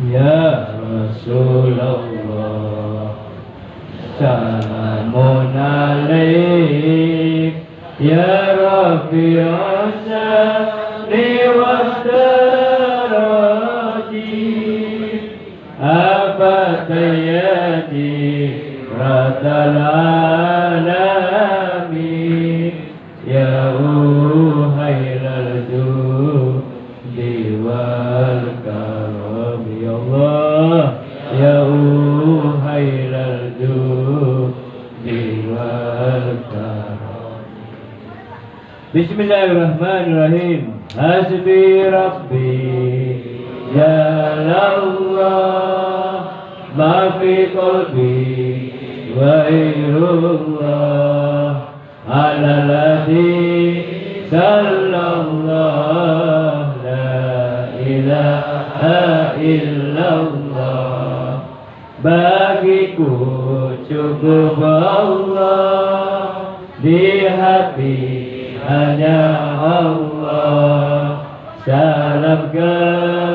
Ya Rasulullah, salamun alaik ya Rafi'us sani wa daraji afatayati ratal alami ya uhailal judi wal karam ya Allah ya uhailal judi wal karam. Bismillahirrahmanirrahim. Hasbi Rabbi Jalallah ma fi qalbi ghairullah ala ladhi sallallahu la ilaha illallah. Bagiku cukup Allah, di hati hanya Allah. Salam ke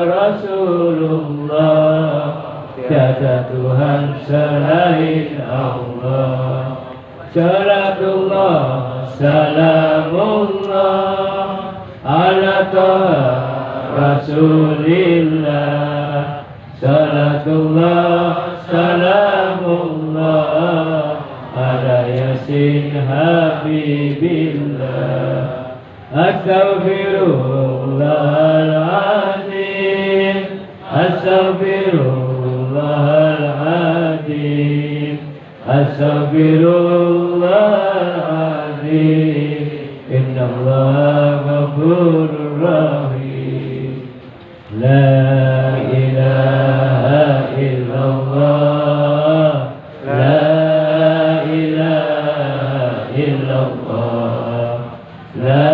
Rasulullah, tiada Tuhan selain Allah. Salatullah, salamullah ala Taha Rasulillah. Salatullah, salamullah ala Yasin Habibillah. Astaghfirullahaladzim, astaghfirullahaladzim, astaghfirullahaladzim. Innallaha ghafurur rahim. La ilaha illallah, la ilaha illallah, la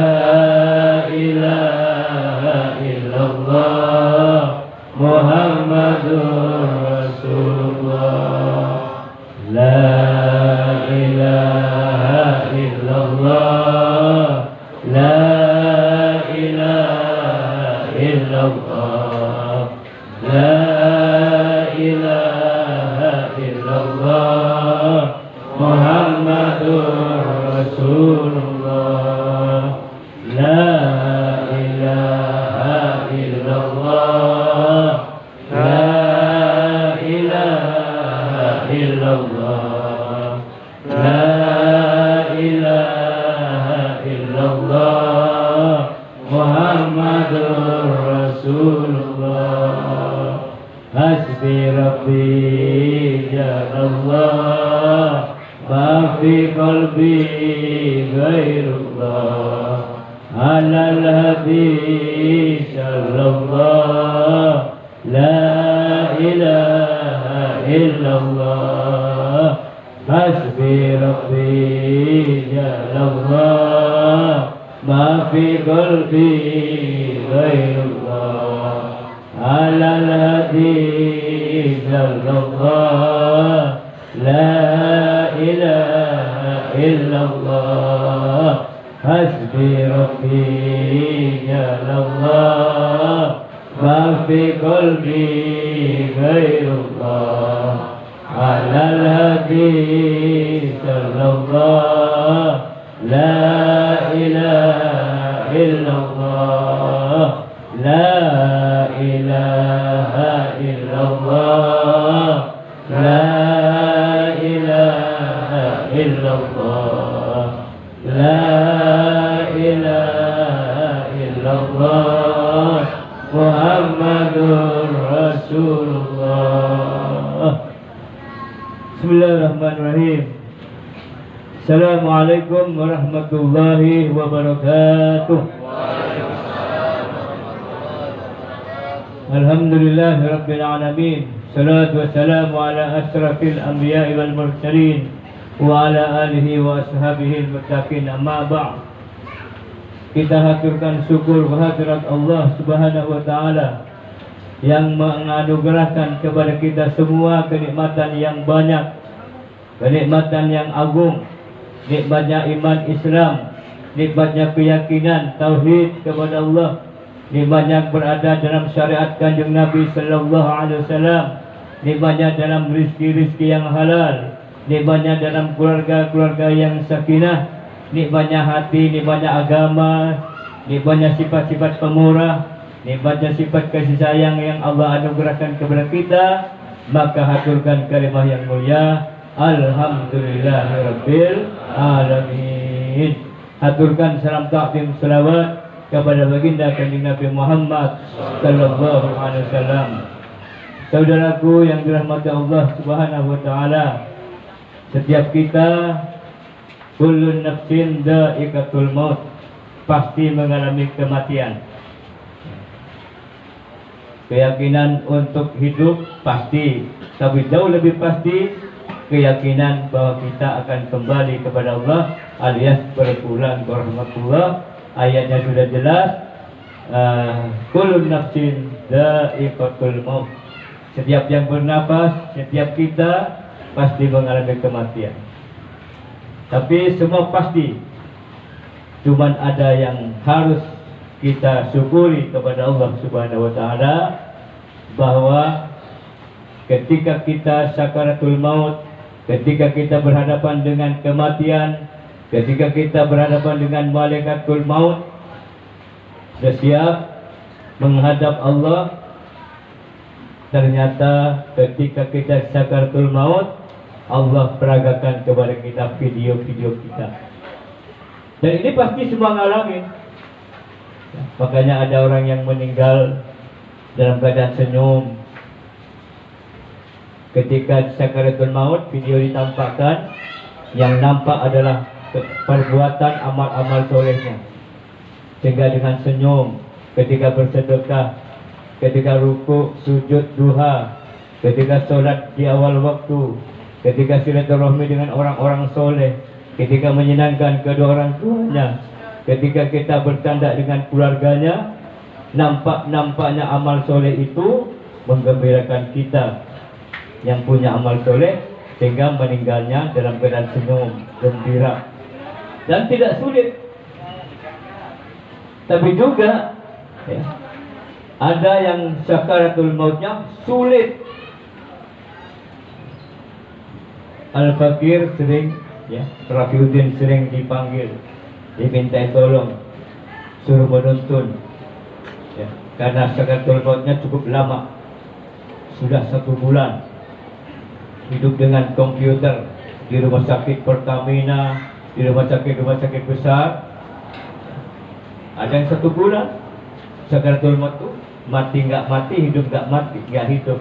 ilaha illallah, Muhammadur Rasulullah. La ilaha illallah, la ilaha illallah, la ilaha illallah, Muhammadur Rasulullah. La ilaha illallah, la ilaha illallah, la ilaha illallah, Muhammadur Rasulullah. Hasbi Rabbi Jalallah ma fi qalbi ghairullah alal hadi sallallahu la ilaha illallah. Hasbi Rabbi Jalallah ma fi qalbi ghairullah alal hadi sallallahu la ilaha illallah. Hasbi Rabbi Jalallah ma fi qalbi ghairullah alal hadi sallallahu la ilaha illallah, la ilaha illallah, la ilaha illallah, la ilaha illallah, Muhammadur Rasulullah. Bismillahirrahmanirrahim. Assalamualaikum warahmatullahi wabarakatuh. Alhamdulillah Rabbil Alamin. Salatu wassalamu ala asrafil anbiya'i wal mursalin wa ala alihi wa ashabihi al-muttaqin. Amma ba'd. Kita haturkan syukur kehadirat Allah Subhanahu wa taala yang menganugerahkan kepada kita semua kenikmatan yang banyak, kenikmatan yang agung, nikmatnya iman Islam, nikmatnya keyakinan tauhid kepada Allah, nikmatnya berada dalam syariat Kanjeng Nabi sallallahu alaihi wasallam, nikmatnya dalam rezeki-rezeki yang halal, nikmatnya dalam keluarga-keluarga yang sakinah, nikmatnya hati, nikmatnya agama, nikmatnya sifat-sifat pemurah, nikmatnya sifat kasih sayang yang Allah anugerahkan kepada kita. Maka haturkan kalimah yang mulia, alhamdulillahirabbil alamin. Haturkan salam takdim selawat kepada baginda Kanjeng Nabi Muhammad sallallahu alaihi wasallam. Saudaraku yang dirahmati Allah Subhanahu wa taala, setiap kita kullun nafsin dha'iqatul maut, pasti mengalami kematian. Keyakinan untuk hidup pasti, tapi jauh lebih pasti keyakinan bahwa kita akan kembali kepada Allah alias berpulang ke rahmatullah. Ayatnya sudah jelas, kullun nafsin dha'iqatul maut. Setiap yang bernafas, setiap kita pasti mengalami kematian. Tapi semua pasti, cuman ada yang harus kita syukuri kepada Allah Subhanahu wa taala, bahwa ketika kita sakaratul maut, ketika kita berhadapan dengan kematian, ketika kita berhadapan dengan malaikatul maut, sudah siap menghadap Allah. Ternyata ketika kita sakaratul maut, Allah peragakan kepada kita video-video kita. Dan ini pasti semua ngalamin. Makanya ada orang yang meninggal dalam keadaan senyum. Ketika sakaratul maut, video ditampakkan, yang nampak adalah perbuatan amal-amal solehnya. Sehingga dengan senyum, ketika bersedekah, ketika ruku, sujud, duha, ketika sholat di awal waktu, ketika silaturahmi dengan orang-orang soleh, ketika menyenangkan kedua orang tuanya, ketika kita bercanda dengan keluarganya, nampaknya amal soleh itu menggembirakan kita yang punya amal soleh, sehingga meninggalnya dalam keadaan senyum, gembira, dan tidak sulit. Tapi juga ada yang sakaratul mautnya sulit. Al-Fakir sering, Rafiuddin sering dipanggil, diminta tolong, suruh menuntun, karena sakaratul mautnya cukup lama, sudah 1 bulan hidup dengan komputer di rumah sakit Pertamina, di rumah sakit besar. Ada yang 1 bulan sakaratul maut itu mati nggak mati, hidup nggak mati, nggak hidup.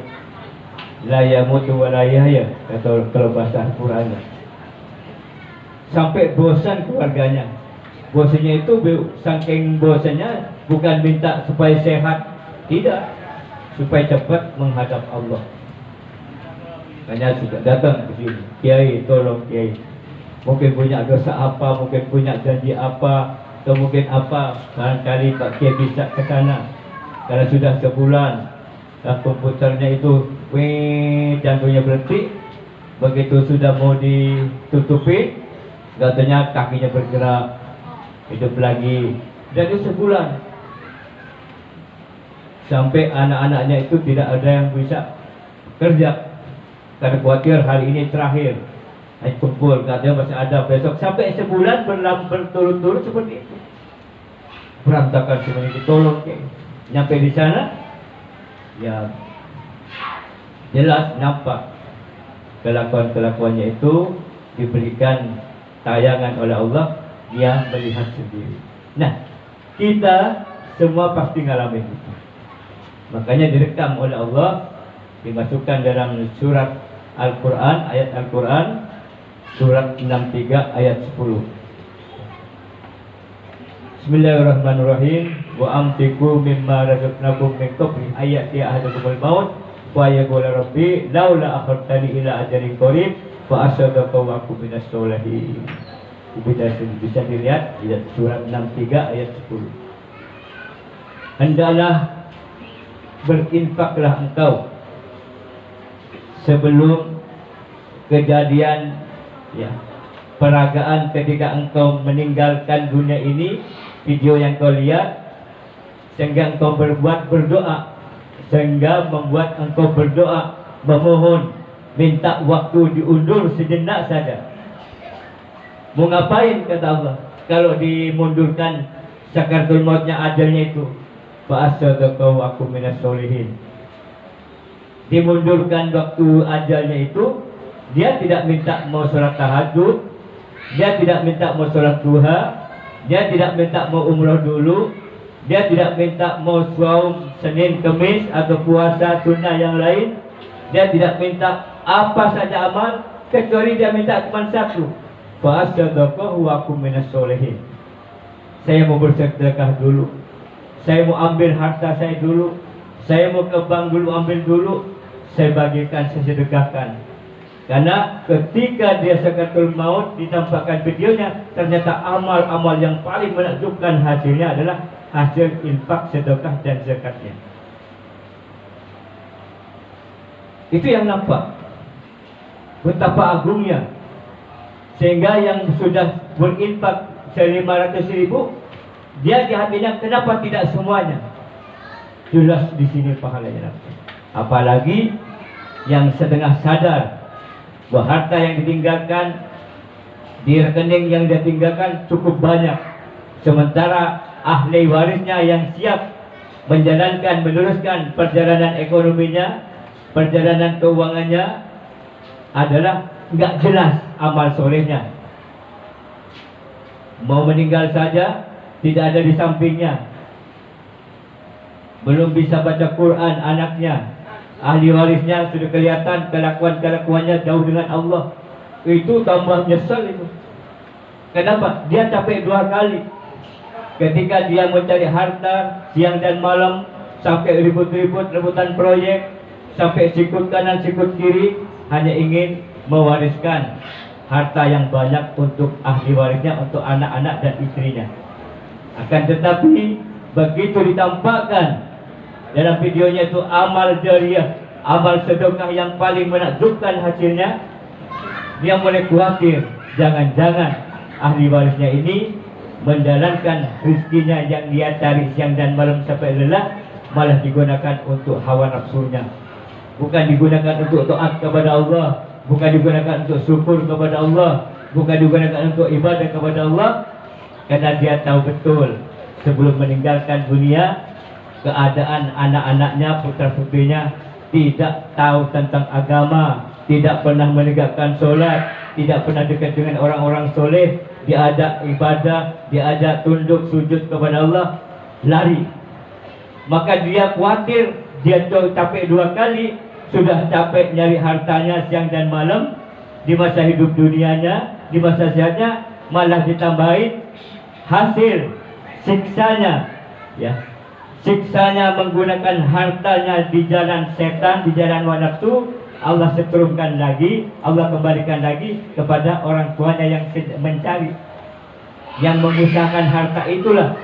La yamutu wa la yahya, kalau bahasa Al-Qur'annya. Sampai bosan keluarganya. Bosannya itu saking bosannya bukan minta supaya sehat, tidak, supaya cepat menghadap Allah. Hanya sudah datang ke sini, Kiai, tolong Kiai. Mungkin punya dosa apa, mungkin punya janji apa, atau mungkin apa. Barangkali Pak Kiai bisa ke sana. Karena sudah sebulan, komputernya itu jantungnya berhenti. Begitu sudah mau ditutupi, katanya kakinya bergerak, hidup lagi. Dan itu sebulan. Sampai anak-anaknya itu tidak ada yang bisa kerja, karena khawatir hari ini terakhir. Kumpul, katanya masih ada besok. Sampai sebulan berturut-turut seperti itu. Berantakan semuanya, ditolong. Nyampe di sana, ya jelas nampak kelakuan-kelakuannya itu diberikan tayangan oleh Allah, dia melihat sendiri. Nah, kita semua pasti ngalamin itu. Makanya direkam oleh Allah, dimasukkan dalam surat Al-Quran, ayat Al-Quran, surat 63 ayat 10. Bismillahirrahmanirrahim. Wa amtiku mimma razaqnakum min qabli ayati ahadakumul maut wa yaqulu rabbi laula akhartani ila ajalin qarib fa asaddaqa wa aku minas sholihin. Bisa dilihat di surat 63 ayat 10. Hendaklah berinfaklah engkau sebelum kejadian peragaan ketika engkau meninggalkan dunia ini. Video yang kau lihat sehingga engkau berdoa, sehingga membuat engkau berdoa, memohon, minta waktu diundur sejenak saja. Mau ngapain kata Allah? Kalau dimundurkan sakaratul mautnya, ajalnya itu, fa'asadaqahu aku minas solihin. Dimundurkan waktu ajalnya itu, dia tidak minta mau sholat tahajud, dia tidak minta mau sholat duha, dia tidak minta mau umroh dulu, dia tidak minta mau saum Senin Kemis atau puasa sunnah yang lain, dia tidak minta apa saja amal, kecuali dia minta cuma satu, fa'asadaqahu aku minas solihin. Saya mau bersedekah dulu, saya mau ambil harta saya dulu, saya mau ke bank dulu ambil dulu, saya bagikan, saya sedekahkan. Karena ketika dia sakaratul maut ditampakkan videonya, ternyata amal-amal yang paling menakjubkan hasilnya adalah hasil infak, sedekah dan zakatnya. Itu yang nampak betapa agungnya, sehingga yang sudah berinfak 500.000, dia di hatinya kenapa tidak semuanya? Jelas di sini pahalanya. Apalagi yang setengah sadar bahwa harta yang ditinggalkan di rekening yang dia tinggalkan cukup banyak, sementara ahli warisnya yang siap menjalankan, meneruskan perjalanan ekonominya, perjalanan keuangannya adalah nggak jelas amal solehnya. Mau meninggal saja tidak ada di sampingnya, belum bisa baca Quran anaknya, ahli warisnya sudah kelihatan kelakuan-kelakuannya jauh dengan Allah. Itu tambah nyesal itu. Kenapa? Dia capek 2 kali. Ketika dia mencari harta siang dan malam, sampai ribut-ribut rebutan proyek, sampai sikut kanan sikut kiri, hanya ingin mewariskan harta yang banyak untuk ahli warisnya, untuk anak-anak dan istrinya. Akan tetapi begitu ditampakkan dalam videonya itu amal jariyah, amal sedekah yang paling menakjubkan hasilnya, dia mulai khawatir, jangan-jangan ahli warisnya ini menjalankan rezekinya yang dia cari siang dan malam sampai lelah, malah digunakan untuk hawa nafsunya, bukan digunakan untuk taat kepada Allah, bukan digunakan untuk syukur kepada Allah, bukan digunakan untuk ibadah kepada Allah. Karena dia tahu betul sebelum meninggalkan dunia, keadaan anak-anaknya, putra-putrinya tidak tahu tentang agama, tidak pernah menegakkan sholat, tidak pernah dekat dengan orang-orang soleh, diajak ibadah, diajak tunduk sujud kepada Allah, lari. Maka dia khawatir, dia capek 2 kali, sudah capek nyari hartanya siang dan malam di masa hidup dunianya, di masa sehatnya, malah ditambahin hasil siksanya, ya, siksanya menggunakan hartanya di jalan setan, di jalan hawa nafsu. Allah seteruskan lagi, Allah kembalikan lagi kepada orang tuanya yang mencari, yang mengusahakan harta itulah,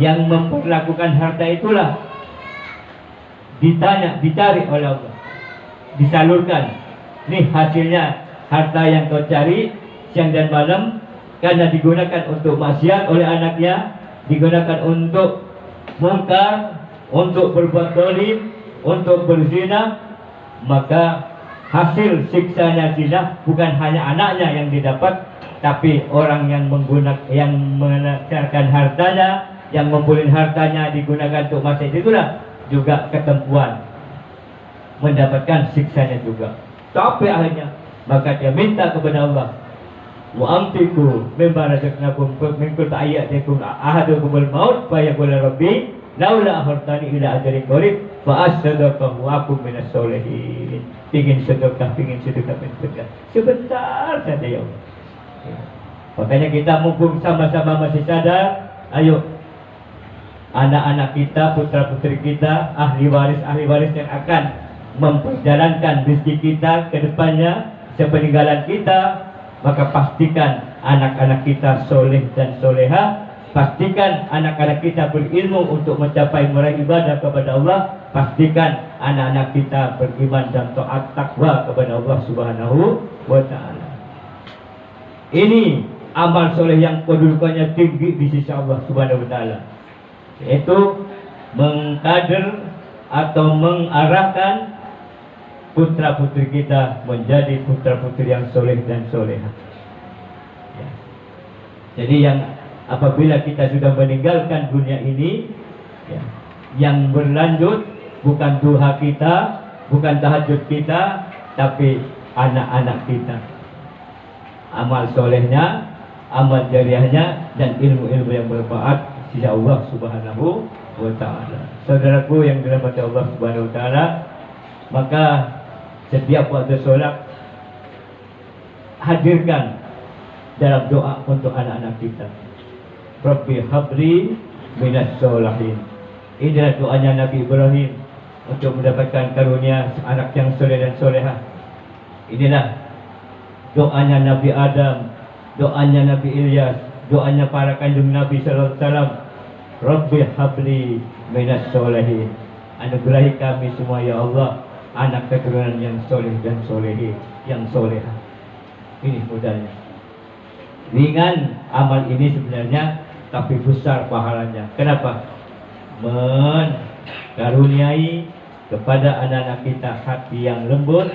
yang memperlakukan harta itulah, ditanya, dicari oleh Allah, disalurkan. Nih hasilnya, harta yang kau cari siang dan malam, karena digunakan untuk maksiat oleh anaknya, digunakan untuk mungkar, untuk berbuat zalim, untuk berzina, maka hasil siksanya zina bukan hanya anaknya yang didapat, tapi orang yang yang mengeluarkan hartanya, yang ngumpulin hartanya digunakan untuk maksiat itulah juga ketempuan, mendapatkan siksanya juga. Tapi akhirnya maka dia minta kepada Allah, wa amtiku mimma razaqnakum min kulli ayatin ahadukumul maut fa yaqul rabbi laula akhartani ila ajalin qarib fa asadaqahu wa akum minas solihin. Pingin sedekah sebentar saja ya Allah. Makanya kita mumpung sama-sama masih sadar, ayo anak-anak kita, putra-putri kita, ahli waris yang akan memperjalankan rezeki kita ke depannya sepeninggalan kita, maka pastikan anak-anak kita soleh dan soleha, pastikan anak-anak kita berilmu untuk mencapai meraih ibadah kepada Allah, pastikan anak-anak kita beriman dan taat takwa kepada Allah Subhanahu wa ta'ala. Ini amal soleh yang kedudukannya tinggi di sisi Allah Subhanahu wa ta'ala, yaitu mengkader atau mengarahkan putra-putri kita menjadi putra-putri yang soleh dan soleha. Ya. Jadi yang apabila kita sudah meninggalkan dunia ini, ya, yang berlanjut bukan duha kita, bukan tahajud kita, tapi anak-anak kita. Amal solehnya, amal jariahnya, dan ilmu-ilmu yang bermanfaat sisi Allah Subhanahu wa ta'ala. Saudaraku yang dirahmati Allah Subhanahu wa ta'ala, maka setiap waktu sholat hadirkan dalam doa untuk anak-anak kita. Rabbi habli minas sholihin. Inilah doanya Nabi Ibrahim untuk mendapatkan karunia anak yang soleh dan soleha. Inilah doanya Nabi Adam, doanya Nabi Ilyas, doanya para kanjeng Nabi sallallahu alaihi wasallam. Rabbi habli minas sholihin. Anugerahi kami semua ya Allah anak keturunan yang soleh dan solehi, yang soleha. Ini modalnya. Ringan amal ini sebenarnya, tapi besar pahalanya. Kenapa? Mengaruniai kepada anak-anak kita hati yang lembut,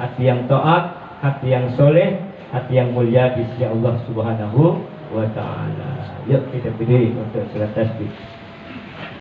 hati yang taat, hati yang soleh, hati yang mulia di sisi Allah Subhanahu wa ta'ala. Yuk kita berdiri untuk salat tasbih.